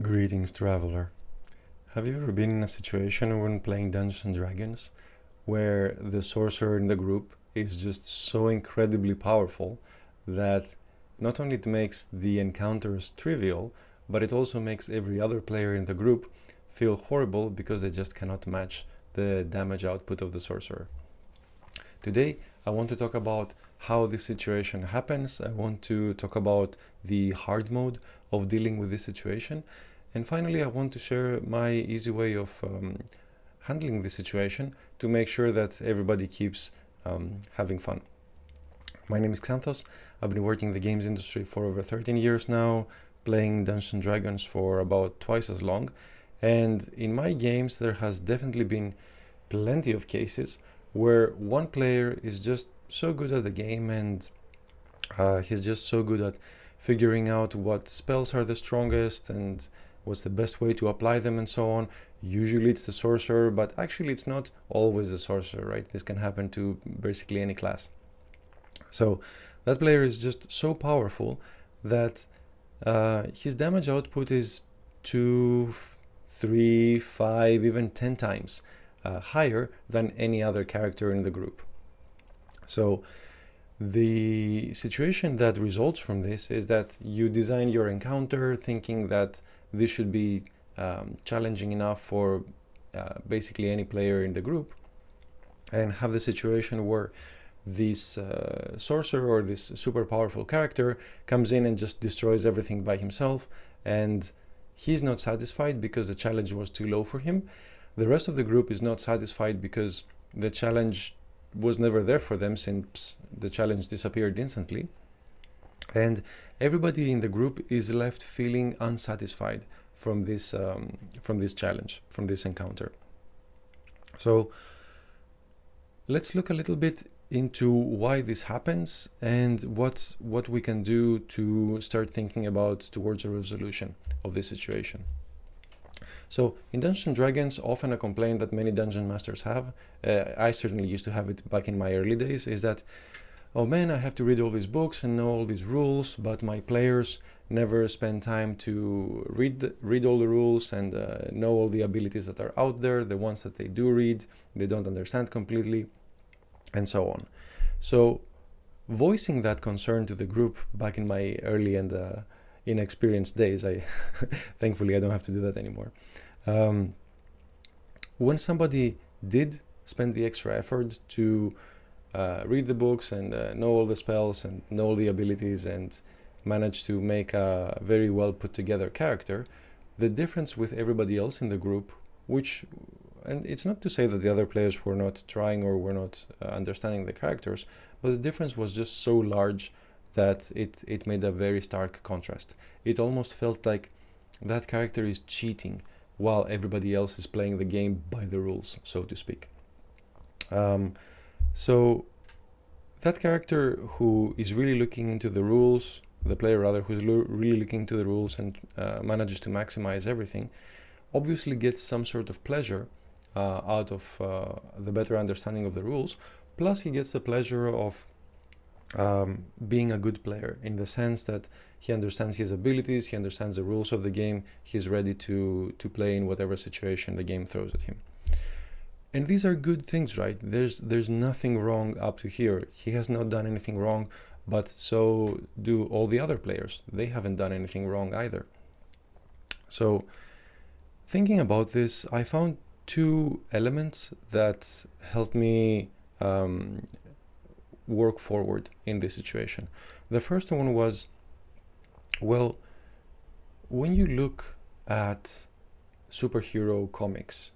Greetings, traveler. Have you ever been in a situation when playing Dungeons and Dragons where the sorcerer in the group is just so incredibly powerful that not only it makes the encounters trivial, but it also makes every other player in the group feel horrible because they just cannot match the damage output of the sorcerer? Today, I want to talk about how this situation happens. I want to talk about the hard mode of dealing with this situation. And finally, I want to share my easy way of handling this situation to make sure that everybody keeps having fun. My name is Xanthos. I've been working in the games industry for over 13 years now, playing Dungeons and Dragons for about twice as long. And in my games, there has definitely been plenty of cases where one player is just so good at the game and he's just so good at figuring out what spells are the strongest and what's the best way to apply them and so on. Usually it's the sorcerer, but actually it's not always the sorcerer, right? This can happen to basically any class. So that player is just so powerful that his damage output is 2, 3, 5, even 10 times higher than any other character in the group. So the situation that results from this is that you design your encounter thinking that this should be challenging enough for basically any player in the group, and have the situation where this sorcerer or this super powerful character comes in and just destroys everything by himself, and he's not satisfied because the challenge was too low for him. The rest of the group is not satisfied because the challenge was never there for them since the challenge disappeared instantly. And everybody in the group is left feeling unsatisfied from this challenge, from this encounter. So let's look a little bit into why this happens and what we can do to start thinking about towards a resolution of this situation. So in Dungeons and Dragons, often a complaint that many dungeon masters have, I certainly used to have it back in my early days, is that, oh man, I have to read all these books and know all these rules, but my players never spend time to read all the rules and know all the abilities that are out there. The ones that they do read, they don't understand completely, and so on. So voicing that concern to the group back in my early and inexperienced days, thankfully I don't have to do that anymore. When somebody did spend the extra effort to read the books and know all the spells and know all the abilities and manage to make a very well put together character, the difference with everybody else in the group, and it's not to say that the other players were not trying or were not understanding the characters, but the difference was just so large that it made a very stark contrast. It almost felt like that character is cheating while everybody else is playing the game by the rules, so to speak. So that character who is really looking into the rules, the player rather, who's really looking into the rules and manages to maximize everything, obviously gets some sort of pleasure out of the better understanding of the rules, plus he gets the pleasure of being a good player, in the sense that he understands his abilities, he understands the rules of the game, he's ready to play in whatever situation the game throws at him. And these are good things, right? There's nothing wrong up to here. He has not done anything wrong, but so do all the other players. They haven't done anything wrong either. So thinking about this, I found two elements that helped me work forward in this situation. The first one was, well, when you look at superhero comics,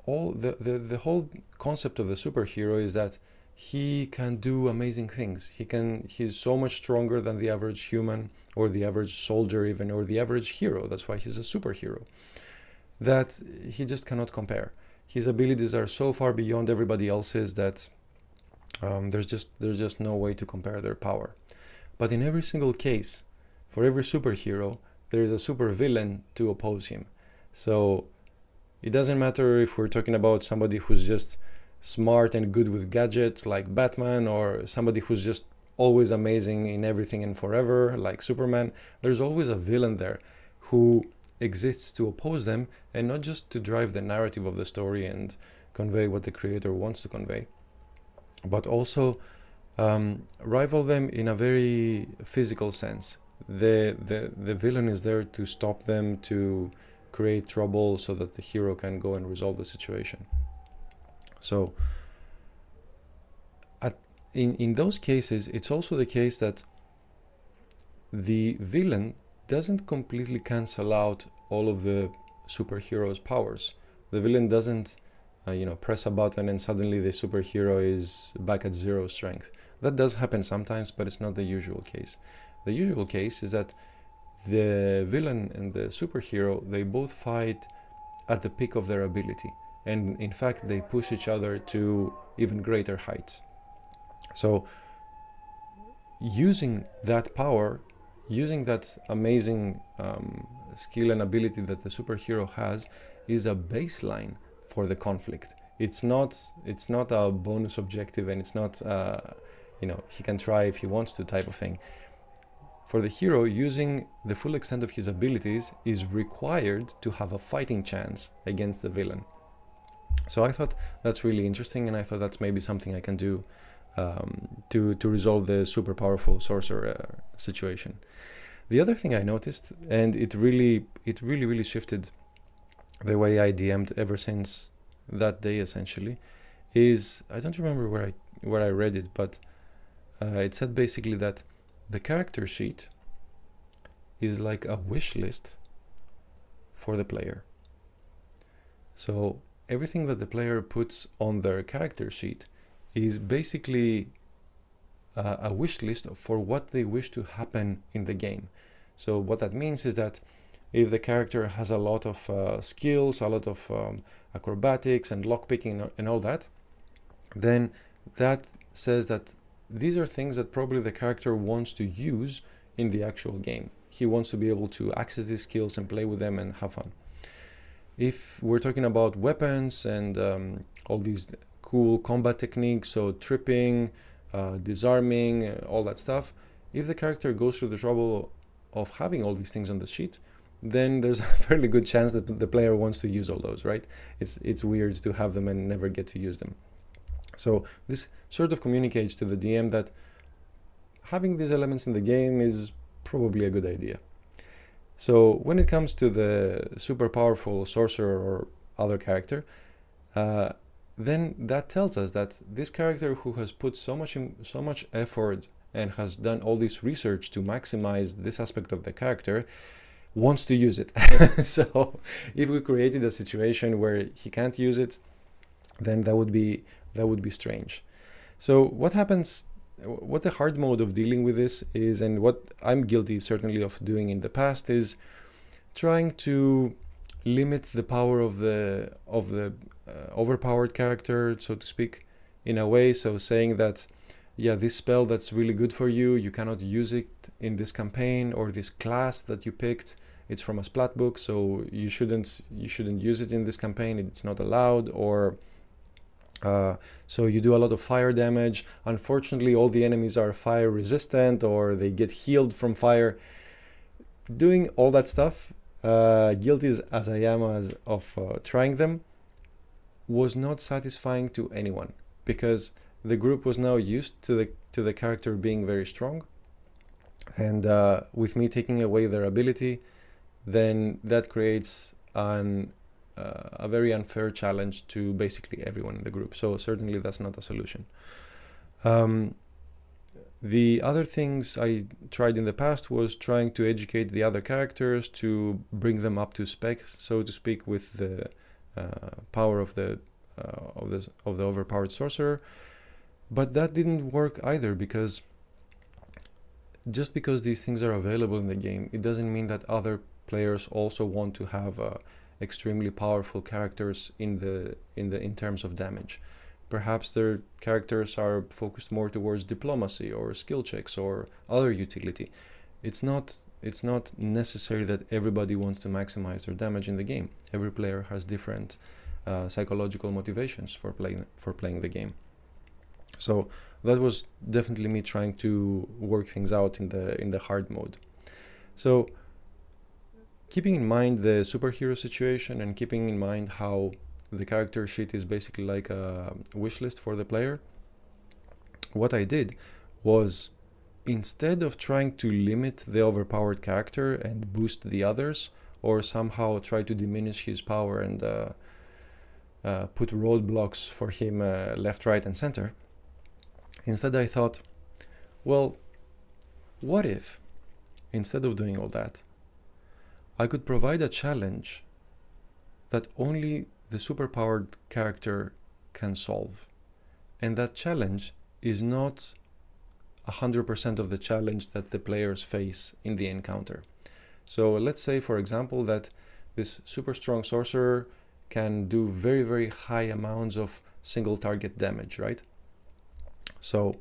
all the whole concept of the superhero is that he can do amazing things. He's so much stronger than the average human or the average soldier even, or the average hero. That's why he's a superhero, that he just cannot compare. His abilities are so far beyond everybody else's that there's just no way to compare their power. But in every single case, for every superhero, there is a super villain to oppose him. So it doesn't matter if we're talking about somebody who's just smart and good with gadgets like Batman, or somebody who's just always amazing in everything and forever like Superman. There's always a villain there who exists to oppose them, and not just to drive the narrative of the story and convey what the creator wants to convey, but also rival them in a very physical sense. The villain is there to stop them, to create trouble so that the hero can go and resolve the situation. So in those cases, it's also the case that the villain doesn't completely cancel out all of the superhero's powers. The villain doesn't press a button and suddenly the superhero is back at 0 strength. That does happen sometimes, but it's not the usual case. The usual case is that the villain and the superhero, they both fight at the peak of their ability, and in fact they push each other to even greater heights. So using that power, using that amazing skill and ability that the superhero has, is a baseline for the conflict. It's not a bonus objective, and it's not he can try if he wants to type of thing. For the hero, using the full extent of his abilities is required to have a fighting chance against the villain. So I thought that's really interesting, and I thought that's maybe something I can do to resolve the super powerful sorcerer situation. The other thing I noticed, and it really shifted the way I DM'd ever since that day essentially, is, I don't remember where I read it, but it said basically that the character sheet is like a wish list for the player. So everything that the player puts on their character sheet is basically a wish list for what they wish to happen in the game. So what that means is that if the character has a lot of skills, a lot of acrobatics and lockpicking and all that, then that says that these are things that probably the character wants to use in the actual game. He wants to be able to access these skills and play with them and have fun. If we're talking about weapons and all these cool combat techniques, so tripping, disarming, all that stuff, if the character goes through the trouble of having all these things on the sheet, then there's a fairly good chance that the player wants to use all those, right? It's weird to have them and never get to use them. So this sort of communicates to the DM that having these elements in the game is probably a good idea. So when it comes to the super powerful sorcerer or other character, then that tells us that this character who has put so much effort and has done all this research to maximize this aspect of the character wants to use it. So if we created a situation where he can't use it, then that would be strange. So what happens, what the hard mode of dealing with this is, and what I'm guilty certainly of doing in the past, is trying to limit the power of the overpowered character, so to speak, in a way. So saying that, yeah, this spell that's really good for you, you cannot use it in this campaign, or this class that you picked, it's from a splat book, so you shouldn't use it in this campaign, it's not allowed. Or so you do a lot of fire damage. Unfortunately, all the enemies are fire resistant, or they get healed from fire. Doing all that stuff, guilty as I am of trying them, was not satisfying to anyone, because the group was now used to the character being very strong, and with me taking away their ability, then that creates a very unfair challenge to basically everyone in the group. So certainly that's not a solution. The other things I tried in the past was trying to educate the other characters to bring them up to spec, so to speak, with the power of the overpowered sorcerer. But that didn't work either, because just because these things are available in the game, it doesn't mean that other players also want to have extremely powerful characters in terms of damage. Perhaps their characters are focused more towards diplomacy or skill checks or other utility. It's not necessary that everybody wants to maximize their damage in the game. Every player has different psychological motivations for playing the game. So that was definitely me trying to work things out in the hard mode. So keeping in mind the superhero situation and keeping in mind how the character sheet is basically like a wish list for the player, what I did was, instead of trying to limit the overpowered character and boost the others, or somehow try to diminish his power and put roadblocks for him left, right, and center, instead I thought, well, what if, instead of doing all that, I could provide a challenge that only the superpowered character can solve. And that challenge is not 100% of the challenge that the players face in the encounter. So let's say, for example, that this super strong sorcerer can do very, very high amounts of single target damage, right? So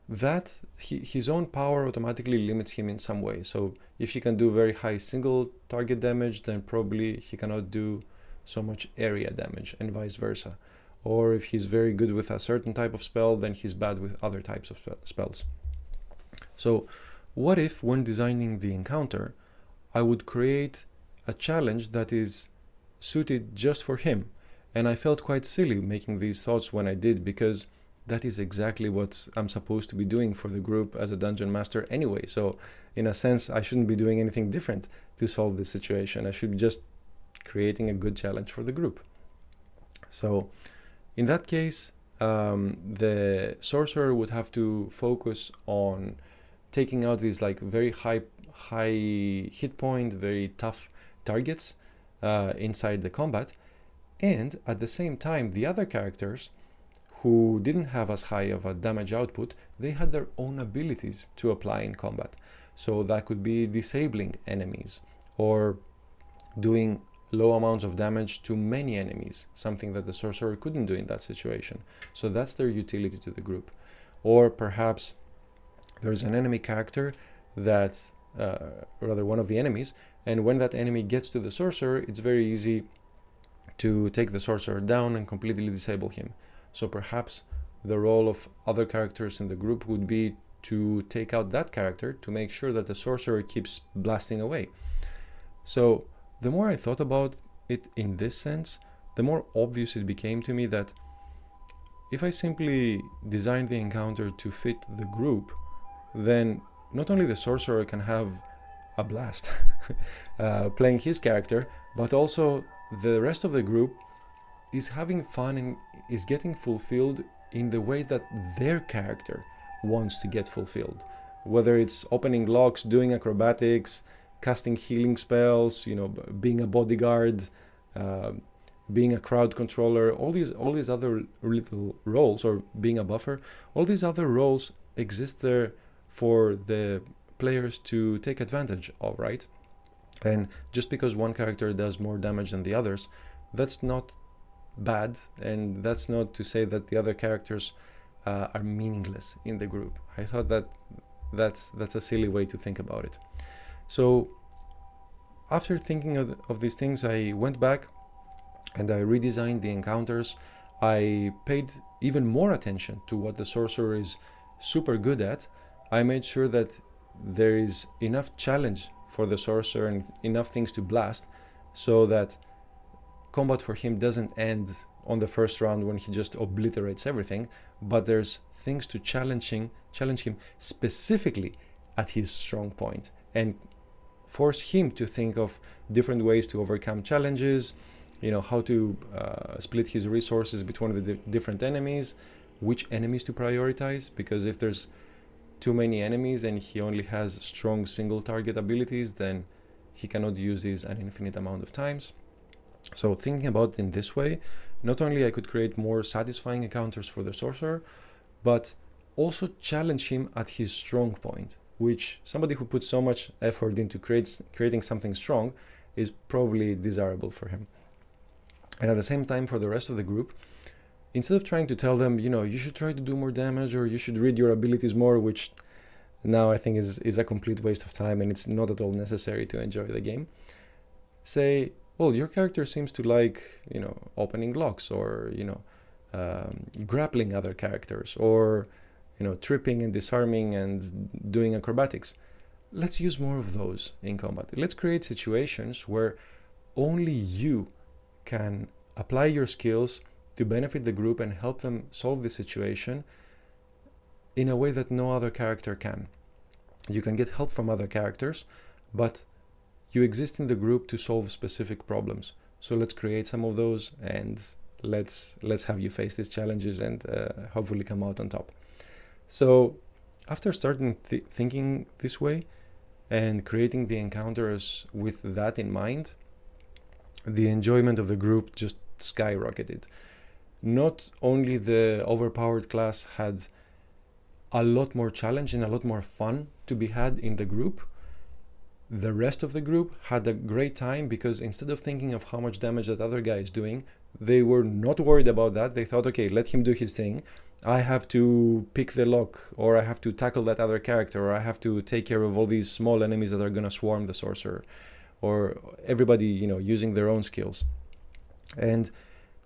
that his own power automatically limits him in some way. So if he can do very high single target damage, then probably he cannot do so much area damage, and vice versa. Or if he's very good with a certain type of spell, then he's bad with other types of spells. So what if, when designing the encounter, I would create a challenge that is suited just for him? And I felt quite silly making these thoughts when I did, because that is exactly what I'm supposed to be doing for the group as a dungeon master anyway. So in a sense, I shouldn't be doing anything different to solve this situation. I should be just creating a good challenge for the group. So in that case, the sorcerer would have to focus on taking out these like very high hit point, very tough targets inside the combat. And at the same time, the other characters who didn't have as high of a damage output, they had their own abilities to apply in combat. So that could be disabling enemies or doing low amounts of damage to many enemies, something that the sorcerer couldn't do in that situation. So that's their utility to the group. Or perhaps there's an enemy character that's rather one of the enemies, and when that enemy gets to the sorcerer, it's very easy to take the sorcerer down and completely disable him. So perhaps the role of other characters in the group would be to take out that character to make sure that the sorcerer keeps blasting away. So the more I thought about it in this sense, the more obvious it became to me that if I simply design the encounter to fit the group, then not only the sorcerer can have a blast playing his character, but also the rest of the group is having fun and is getting fulfilled in the way that their character wants to get fulfilled. Whether it's opening locks, doing acrobatics, casting healing spells, being a bodyguard, being a crowd controller, all these other little roles, or being a buffer, all these other roles exist there for the players to take advantage of, right? And just because one character does more damage than the others, that's not bad, and that's not to say that the other characters are meaningless in the group. I thought that that's a silly way to think about it. So after thinking of these things, I went back and I redesigned the encounters. I paid even more attention to what the sorcerer is super good at. I made sure that there is enough challenge for the sorcerer and enough things to blast so that combat for him doesn't end on the first round when he just obliterates everything, but there's things to challenge him specifically at his strong point and force him to think of different ways to overcome challenges, how to split his resources between the different enemies, which enemies to prioritize, because if there's too many enemies and he only has strong single target abilities, then he cannot use these an infinite amount of times. So thinking about it in this way, not only I could create more satisfying encounters for the sorcerer, but also challenge him at his strong point, which somebody who puts so much effort into creating something strong is probably desirable for him. And at the same time, for the rest of the group, instead of trying to tell them, you should try to do more damage or you should read your abilities more, which now I think is a complete waste of time and it's not at all necessary to enjoy the game, say, well, your character seems to like, opening locks or, grappling other characters or, tripping and disarming and doing acrobatics. let's use more of those in combat. Let's create situations where only you can apply your skills to benefit the group and help them solve the situation in a way that no other character can. You can get help from other characters, but you exist in the group to solve specific problems. So let's create some of those, and let's have you face these challenges and hopefully come out on top. So after starting thinking this way and creating the encounters with that in mind, the enjoyment of the group just skyrocketed. Not only the Overpowered class had a lot more challenge and a lot more fun to be had in the group, the rest of the group had a great time, because instead of thinking of how much damage that other guy is doing, they were not worried about that. They thought, okay, let him do his thing. I have to pick the lock, or I have to tackle that other character, or I have to take care of all these small enemies that are going to swarm the sorcerer, or everybody, using their own skills. And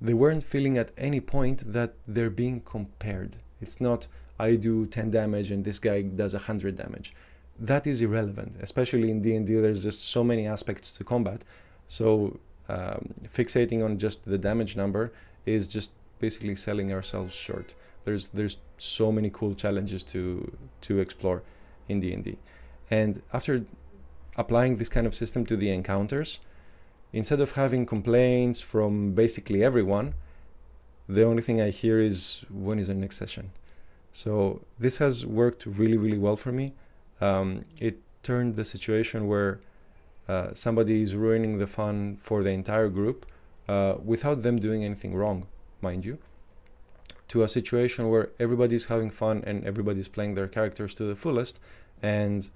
they weren't feeling at any point that they're being compared. It's not, I do 10 damage and this guy does 100 damage. That is irrelevant, especially in D&D. There's just so many aspects to combat. So fixating on just the damage number is just basically selling ourselves short. There's so many cool challenges to explore in D&D. And after applying this kind of system to the encounters, instead of having complaints from basically everyone, the only thing I hear is, when is the next session? So this has worked really, really well for me. It turned the situation where somebody is ruining the fun for the entire group without them doing anything wrong, mind you, to a situation where everybody's having fun and everybody's playing their characters to the fullest. And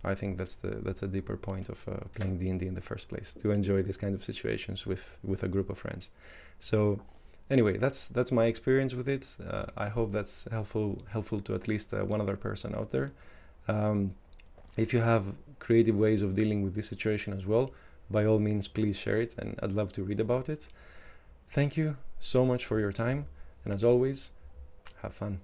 I think that's a deeper point of playing D&D in the first place, to enjoy these kind of situations with a group of friends. So anyway, that's my experience with it. I hope that's helpful to at least one other person out there. If you have creative ways of dealing with this situation as well, by all means, please share it, and I'd love to read about it. Thank you so much for your time, and as always, have fun.